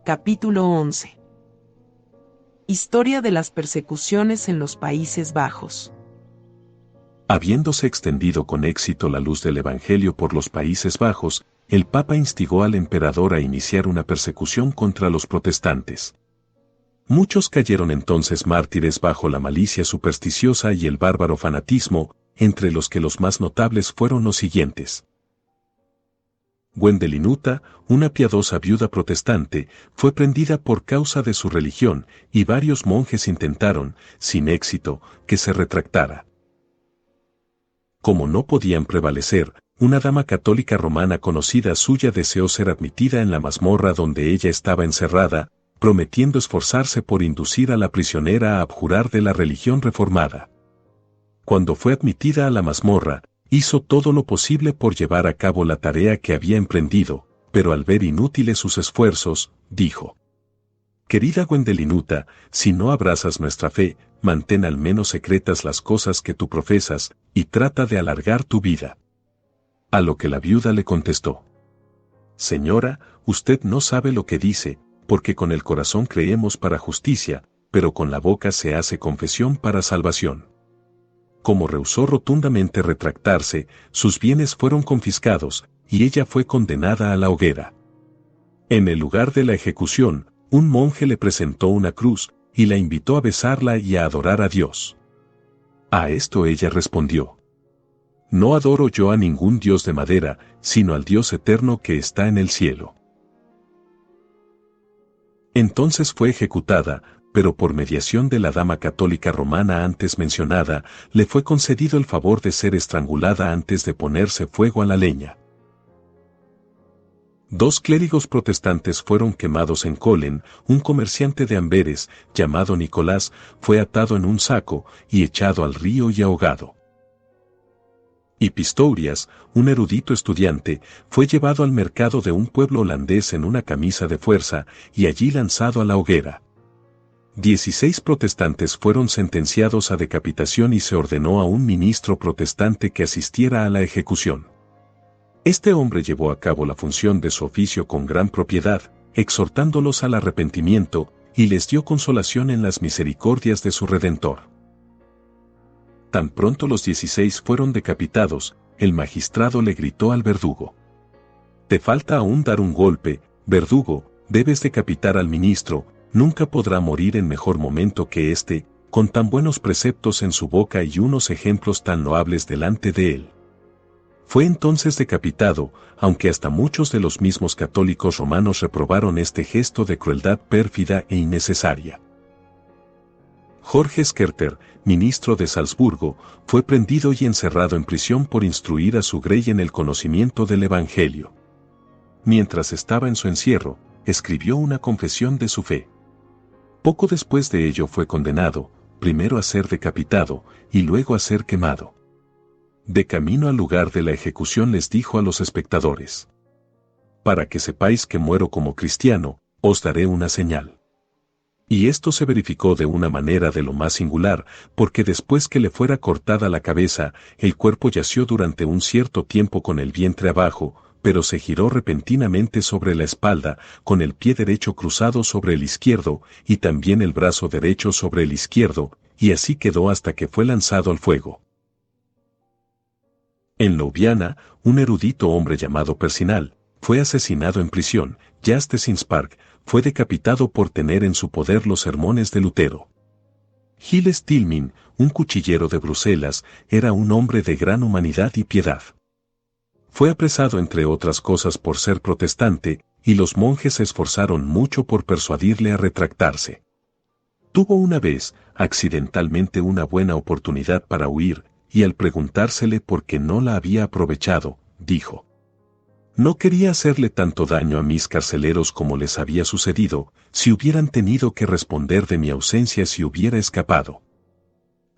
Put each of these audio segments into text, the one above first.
Capítulo 11. Historia de las persecuciones en los Países Bajos. Habiéndose extendido con éxito la luz del Evangelio por los Países Bajos, el Papa instigó al emperador a iniciar una persecución contra los protestantes. Muchos cayeron entonces mártires bajo la malicia supersticiosa y el bárbaro fanatismo, entre los que los más notables fueron los siguientes. Gwendelinuta, una piadosa viuda protestante, fue prendida por causa de su religión, y varios monjes intentaron, sin éxito, que se retractara. Como no podían prevalecer, una dama católica romana conocida suya deseó ser admitida en la mazmorra donde ella estaba encerrada, prometiendo esforzarse por inducir a la prisionera a abjurar de la religión reformada. Cuando fue admitida a la mazmorra, hizo todo lo posible por llevar a cabo la tarea que había emprendido, pero al ver inútiles sus esfuerzos, dijo: «Querida Gwendelinuta, si no abrazas nuestra fe, mantén al menos secretas las cosas que tú profesas, y trata de alargar tu vida». A lo que la viuda le contestó: «Señora, usted no sabe lo que dice, porque con el corazón creemos para justicia, pero con la boca se hace confesión para salvación». Como rehusó rotundamente retractarse, sus bienes fueron confiscados, y ella fue condenada a la hoguera. En el lugar de la ejecución, un monje le presentó una cruz, y la invitó a besarla y a adorar a Dios. A esto ella respondió: «No adoro yo a ningún dios de madera, sino al Dios eterno que está en el cielo». Entonces fue ejecutada, pero por mediación de la dama católica romana antes mencionada, le fue concedido el favor de ser estrangulada antes de ponerse fuego a la leña. 2 clérigos protestantes fueron quemados en Colen. Un comerciante de Amberes, llamado Nicolás, fue atado en un saco y echado al río y ahogado. Y Pistorias, un erudito estudiante, fue llevado al mercado de un pueblo holandés en una camisa de fuerza y allí lanzado a la hoguera. 16 protestantes fueron sentenciados a decapitación y se ordenó a un ministro protestante que asistiera a la ejecución. Este hombre llevó a cabo la función de su oficio con gran propiedad, exhortándolos al arrepentimiento, y les dio consolación en las misericordias de su Redentor. Tan pronto los 16 fueron decapitados, el magistrado le gritó al verdugo: «Te falta aún dar un golpe, verdugo, debes decapitar al ministro, nunca podrá morir en mejor momento que éste, con tan buenos preceptos en su boca y unos ejemplos tan loables delante de él». Fue entonces decapitado, aunque hasta muchos de los mismos católicos romanos reprobaron este gesto de crueldad pérfida e innecesaria. Jorge Skerter, ministro de Salzburgo, fue prendido y encerrado en prisión por instruir a su grey en el conocimiento del Evangelio. Mientras estaba en su encierro, escribió una confesión de su fe. Poco después de ello fue condenado, primero a ser decapitado, y luego a ser quemado. De camino al lugar de la ejecución les dijo a los espectadores: «Para que sepáis que muero como cristiano, os daré una señal». Y esto se verificó de una manera de lo más singular, porque después que le fuera cortada la cabeza, el cuerpo yació durante un cierto tiempo con el vientre abajo, pero se giró repentinamente sobre la espalda, con el pie derecho cruzado sobre el izquierdo, y también el brazo derecho sobre el izquierdo, y así quedó hasta que fue lanzado al fuego. En Ljubljana, un erudito hombre llamado Percinal, fue asesinado en prisión, y Stesinspark fue decapitado por tener en su poder los sermones de Lutero. Gilles Tilmin, un cuchillero de Bruselas, era un hombre de gran humanidad y piedad. Fue apresado entre otras cosas por ser protestante, y los monjes se esforzaron mucho por persuadirle a retractarse. Tuvo una vez, accidentalmente, una buena oportunidad para huir, y al preguntársele por qué no la había aprovechado, dijo: «No quería hacerle tanto daño a mis carceleros como les había sucedido, si hubieran tenido que responder de mi ausencia si hubiera escapado».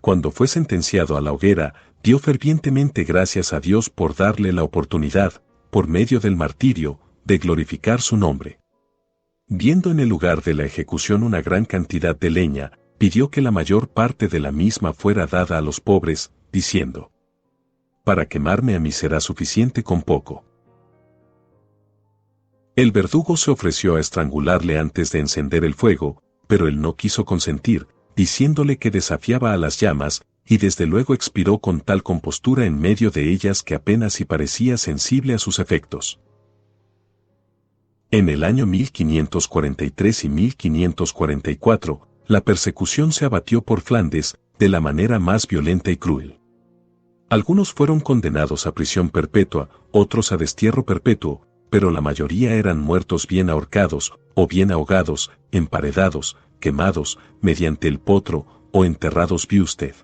Cuando fue sentenciado a la hoguera, dio fervientemente gracias a Dios por darle la oportunidad, por medio del martirio, de glorificar su nombre. Viendo en el lugar de la ejecución una gran cantidad de leña, pidió que la mayor parte de la misma fuera dada a los pobres, diciendo: «Para quemarme a mí será suficiente con poco». El verdugo se ofreció a estrangularle antes de encender el fuego, pero él no quiso consentir, diciéndole que desafiaba a las llamas, y desde luego expiró con tal compostura en medio de ellas que apenas si parecía sensible a sus efectos. En el año 1543 y 1544, la persecución se abatió por Flandes, de la manera más violenta y cruel. Algunos fueron condenados a prisión perpetua, otros a destierro perpetuo, pero la mayoría eran muertos bien ahorcados, o bien ahogados, emparedados, quemados, mediante el potro, o enterrados viu usted.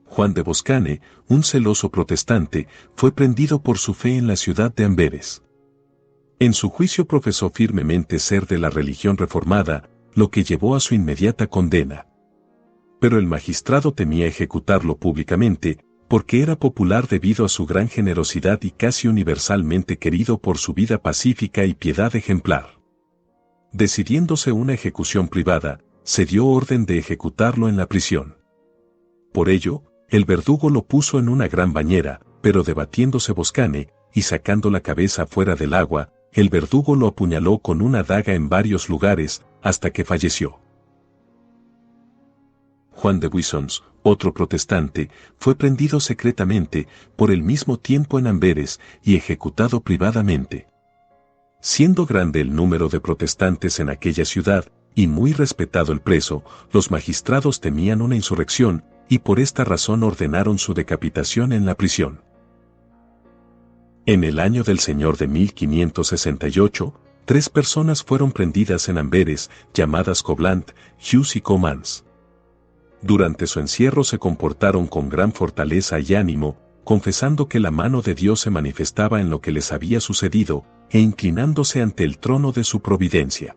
Juan de Boscane, un celoso protestante, fue prendido por su fe en la ciudad de Amberes. En su juicio profesó firmemente ser de la religión reformada, lo que llevó a su inmediata condena. Pero el magistrado temía ejecutarlo públicamente, porque era popular debido a su gran generosidad y casi universalmente querido por su vida pacífica y piedad ejemplar. Decidiéndose una ejecución privada, se dio orden de ejecutarlo en la prisión. Por ello, el verdugo lo puso en una gran bañera, pero debatiéndose Boscane, y sacando la cabeza fuera del agua, el verdugo lo apuñaló con una daga en varios lugares, hasta que falleció. Juan de Buissons, otro protestante, fue prendido secretamente, por el mismo tiempo en Amberes, y ejecutado privadamente. Siendo grande el número de protestantes en aquella ciudad, y muy respetado el preso, los magistrados temían una insurrección, y por esta razón ordenaron su decapitación en la prisión. En el año del Señor de 1568, 3 personas fueron prendidas en Amberes, llamadas Coblant, Hughes y Comans. Durante su encierro se comportaron con gran fortaleza y ánimo, confesando que la mano de Dios se manifestaba en lo que les había sucedido, e inclinándose ante el trono de su providencia.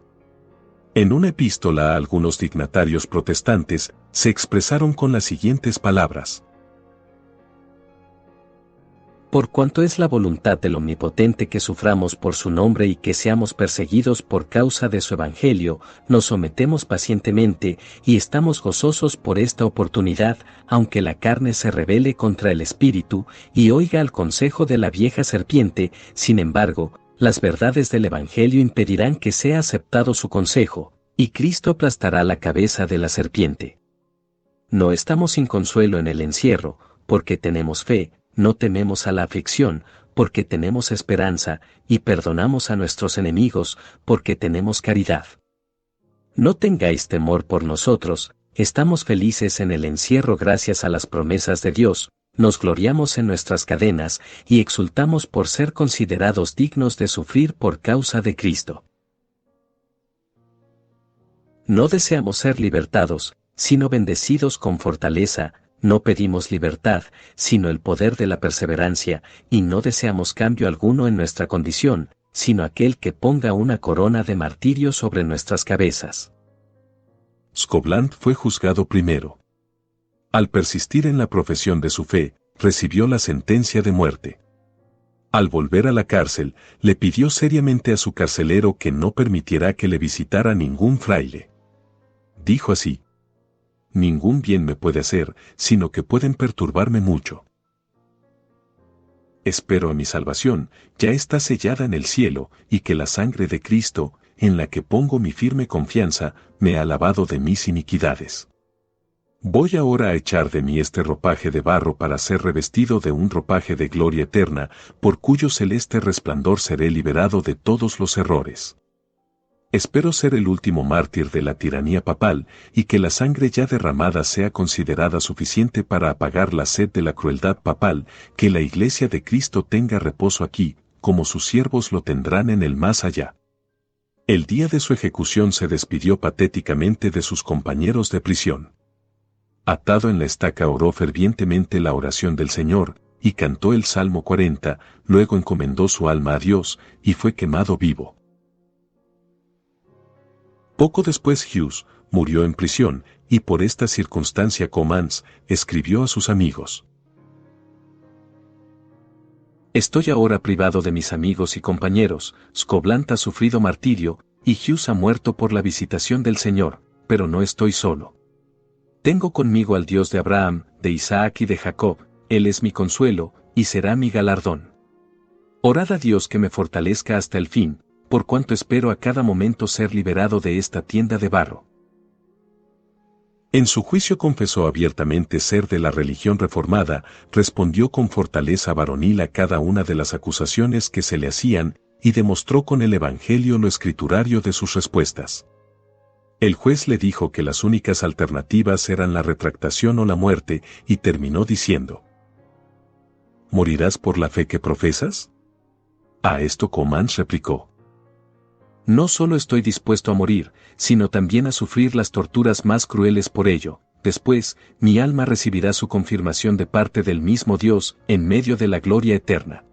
En una epístola a algunos dignatarios protestantes, se expresaron con las siguientes palabras: Por cuanto es la voluntad del Omnipotente que suframos por su nombre y que seamos perseguidos por causa de su Evangelio, nos sometemos pacientemente y estamos gozosos por esta oportunidad, aunque la carne se rebele contra el Espíritu y oiga al consejo de la vieja serpiente. Sin embargo, las verdades del Evangelio impedirán que sea aceptado su consejo, y Cristo aplastará la cabeza de la serpiente. No estamos sin consuelo en el encierro, porque tenemos fe. No tememos a la aflicción, porque tenemos esperanza, y perdonamos a nuestros enemigos, porque tenemos caridad. No tengáis temor por nosotros, estamos felices en el encierro gracias a las promesas de Dios, nos gloriamos en nuestras cadenas, y exultamos por ser considerados dignos de sufrir por causa de Cristo. No deseamos ser libertados, sino bendecidos con fortaleza. No pedimos libertad, sino el poder de la perseverancia, y no deseamos cambio alguno en nuestra condición, sino aquel que ponga una corona de martirio sobre nuestras cabezas. Scoblant fue juzgado primero. Al persistir en la profesión de su fe, recibió la sentencia de muerte. Al volver a la cárcel, le pidió seriamente a su carcelero que no permitiera que le visitara ningún fraile. Dijo así: ningún bien me puede hacer, sino que pueden perturbarme mucho. Espero a mi salvación, ya está sellada en el cielo, y que la sangre de Cristo, en la que pongo mi firme confianza, me ha lavado de mis iniquidades. Voy ahora a echar de mí este ropaje de barro para ser revestido de un ropaje de gloria eterna, por cuyo celeste resplandor seré liberado de todos los errores. Espero ser el último mártir de la tiranía papal, y que la sangre ya derramada sea considerada suficiente para apagar la sed de la crueldad papal, que la Iglesia de Cristo tenga reposo aquí, como sus siervos lo tendrán en el más allá. El día de su ejecución se despidió patéticamente de sus compañeros de prisión. Atado en la estaca oró fervientemente la oración del Señor, y cantó el Salmo 40, luego encomendó su alma a Dios, y fue quemado vivo. Poco después Hughes murió en prisión, y por esta circunstancia Comans escribió a sus amigos: Estoy ahora privado de mis amigos y compañeros, Scoblant ha sufrido martirio, y Hughes ha muerto por la visitación del Señor, pero no estoy solo. Tengo conmigo al Dios de Abraham, de Isaac y de Jacob, Él es mi consuelo, y será mi galardón. Orad a Dios que me fortalezca hasta el fin, por cuanto espero a cada momento ser liberado de esta tienda de barro. En su juicio confesó abiertamente ser de la religión reformada, respondió con fortaleza varonil a cada una de las acusaciones que se le hacían, y demostró con el Evangelio lo escriturario de sus respuestas. El juez le dijo que las únicas alternativas eran la retractación o la muerte, y terminó diciendo: ¿morirás por la fe que profesas? A esto Comans replicó: no solo estoy dispuesto a morir, sino también a sufrir las torturas más crueles por ello. Después, mi alma recibirá su confirmación de parte del mismo Dios, en medio de la gloria eterna.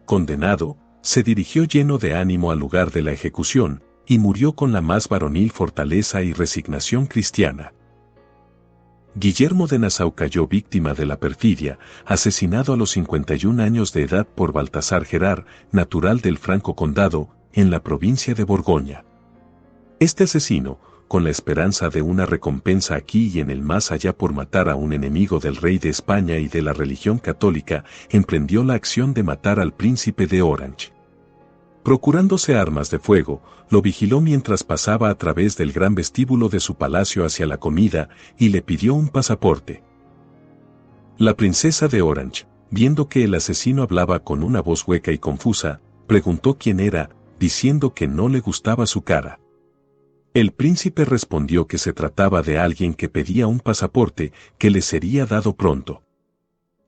Condenado, se dirigió lleno de ánimo al lugar de la ejecución, y murió con la más varonil fortaleza y resignación cristiana. Guillermo de Nassau cayó víctima de la perfidia, asesinado a los 51 años de edad por Baltasar Gerard, natural del Franco Condado, en la provincia de Borgoña. Este asesino, con la esperanza de una recompensa aquí y en el más allá por matar a un enemigo del rey de España y de la religión católica, emprendió la acción de matar al príncipe de Orange. Procurándose armas de fuego, lo vigiló mientras pasaba a través del gran vestíbulo de su palacio hacia la comida, y le pidió un pasaporte. La princesa de Orange, viendo que el asesino hablaba con una voz hueca y confusa, preguntó quién era, diciendo que no le gustaba su cara. El príncipe respondió que se trataba de alguien que pedía un pasaporte, que le sería dado pronto.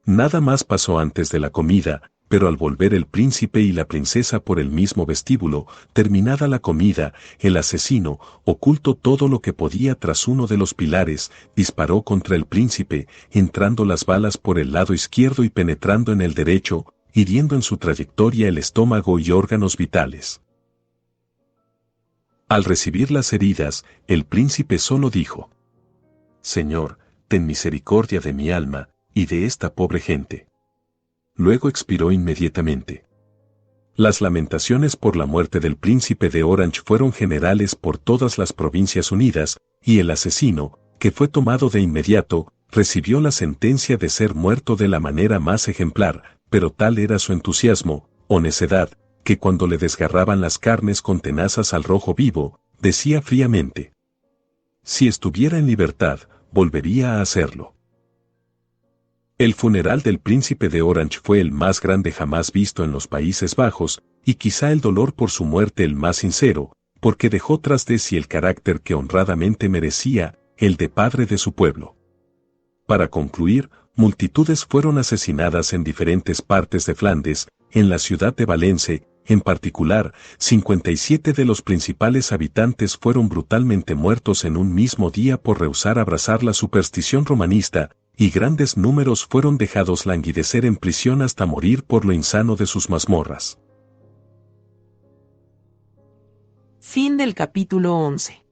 Nada más pasó antes de la comida, pero al volver el príncipe y la princesa por el mismo vestíbulo, terminada la comida, el asesino, oculto todo lo que podía tras uno de los pilares, disparó contra el príncipe, entrando las balas por el lado izquierdo y penetrando en el derecho, hiriendo en su trayectoria el estómago y órganos vitales. Al recibir las heridas, el príncipe solo dijo: Señor, ten misericordia de mi alma, y de esta pobre gente. Luego expiró inmediatamente. Las lamentaciones por la muerte del príncipe de Orange fueron generales por todas las Provincias Unidas, y el asesino, que fue tomado de inmediato, recibió la sentencia de ser muerto de la manera más ejemplar, pero tal era su entusiasmo, o necedad, que cuando le desgarraban las carnes con tenazas al rojo vivo, decía fríamente: si estuviera en libertad, volvería a hacerlo. El funeral del príncipe de Orange fue el más grande jamás visto en los Países Bajos, y quizá el dolor por su muerte el más sincero, porque dejó tras de sí el carácter que honradamente merecía, el de padre de su pueblo. Para concluir, multitudes fueron asesinadas en diferentes partes de Flandes, en la ciudad de Valence, en particular, 57 de los principales habitantes fueron brutalmente muertos en un mismo día por rehusar abrazar la superstición romanista, y grandes números fueron dejados languidecer en prisión hasta morir por lo insano de sus mazmorras. Fin del capítulo 11.